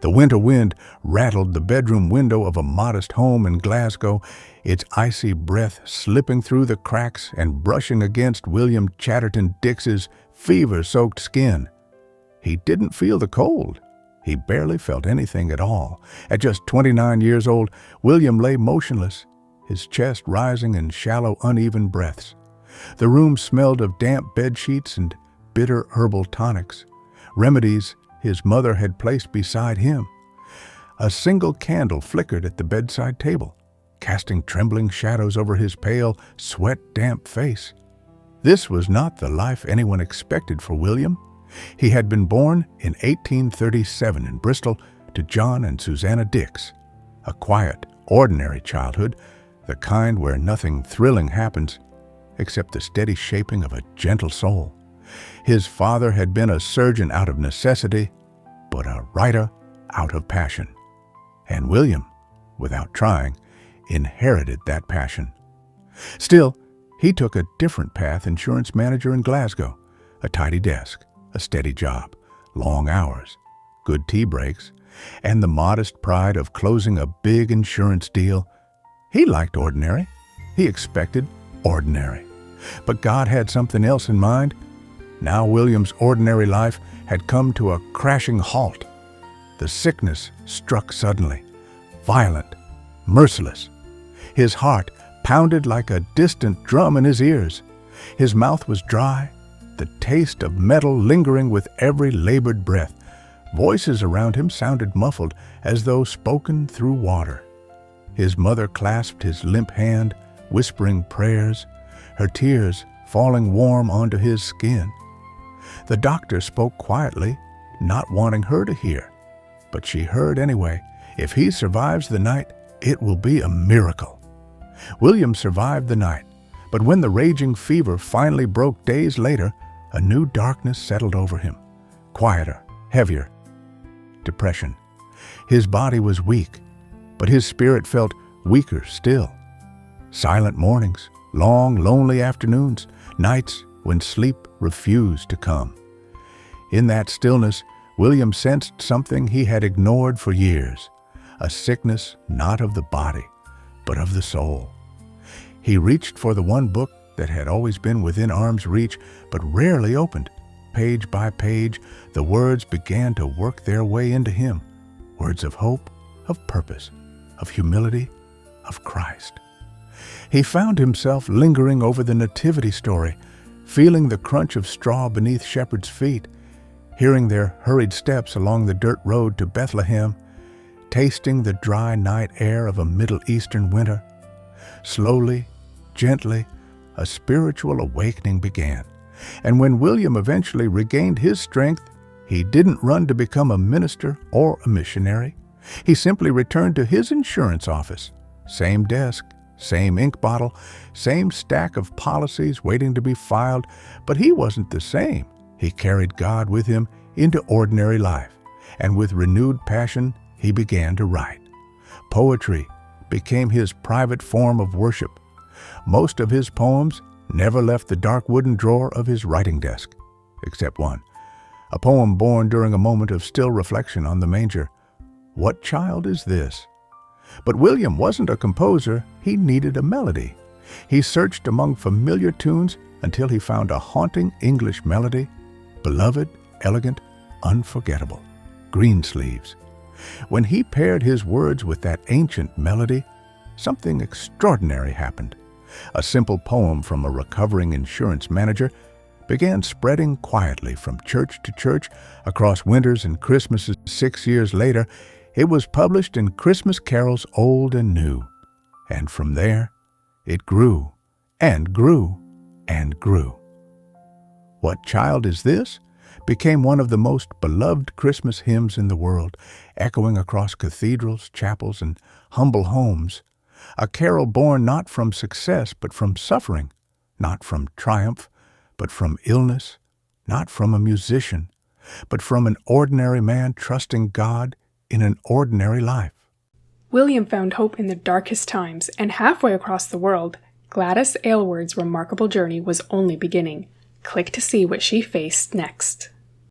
The winter wind rattled the bedroom window of a modest home in Glasgow, its icy breath slipping through the cracks and brushing against William Chatterton Dix's fever-soaked skin. He didn't feel the cold. He barely felt anything at all. At just 29 years old, William lay motionless, his chest rising in shallow, uneven breaths. The room smelled of damp bedsheets and bitter herbal tonics, remedies his mother had placed beside him. A single candle flickered at the bedside table, casting trembling shadows over his pale, sweat-damp face. This was not the life anyone expected for William. He had been born in 1837 in Bristol to John and Susanna Dix, a quiet, ordinary childhood, the kind where nothing thrilling happens except the steady shaping of a gentle soul. His father had been a surgeon out of necessity, but a writer out of passion. And William, without trying, inherited that passion. Still, he took a different path, insurance manager in Glasgow, a tidy desk, a steady job, long hours, good tea breaks, and the modest pride of closing a big insurance deal. He liked ordinary. He expected ordinary. But God had something else in mind. Now William's ordinary life had come to a crashing halt. The sickness struck suddenly, violent, merciless. His heart pounded like a distant drum in his ears. His mouth was dry, the taste of metal lingering with every labored breath. Voices around him sounded muffled, as though spoken through water. His mother clasped his limp hand, whispering prayers, her tears falling warm onto his skin. The doctor spoke quietly, not wanting her to hear, but she heard anyway. If he survives the night, it will be a miracle. William survived the night, but when the raging fever finally broke days later, a new darkness settled over him, quieter, heavier. Depression. His body was weak, but his spirit felt weaker still. Silent mornings, long, lonely afternoons, nights when sleep refused to come. In that stillness, William sensed something he had ignored for years, a sickness not of the body, but of the soul. He reached for the one book that had always been within arm's reach, but rarely opened. Page by page, the words began to work their way into him, words of hope, of purpose, of humility, of Christ. He found himself lingering over the nativity story, feeling the crunch of straw beneath shepherds' feet, hearing their hurried steps along the dirt road to Bethlehem, tasting the dry night air of a Middle Eastern winter. Slowly, gently, a spiritual awakening began. And when William eventually regained his strength, he didn't run to become a minister or a missionary. He simply returned to his insurance office. Same desk, same ink bottle, same stack of policies waiting to be filed, but he wasn't the same. He carried God with him into ordinary life, and with renewed passion, he began to write. Poetry became his private form of worship. Most of his poems never left the dark wooden drawer of his writing desk, except one, a poem born during a moment of still reflection on the manger. What child is this? But William wasn't a composer. He needed a melody. He searched among familiar tunes until he found a haunting English melody, beloved, elegant, unforgettable. Greensleeves. When he paired his words with that ancient melody, something extraordinary happened. A simple poem from a recovering insurance manager began spreading quietly from church to church across winters and Christmases. 6 years later, it was published in Christmas carols old and new. And from there, it grew and grew and grew. What Child Is This? Became one of the most beloved Christmas hymns in the world, echoing across cathedrals, chapels, and humble homes. A carol born not from success, but from suffering, not from triumph, but from illness, not from a musician, but from an ordinary man trusting God in an ordinary life. William found hope in the darkest times, and halfway across the world, Gladys Aylward's remarkable journey was only beginning. Click to see what she faced next.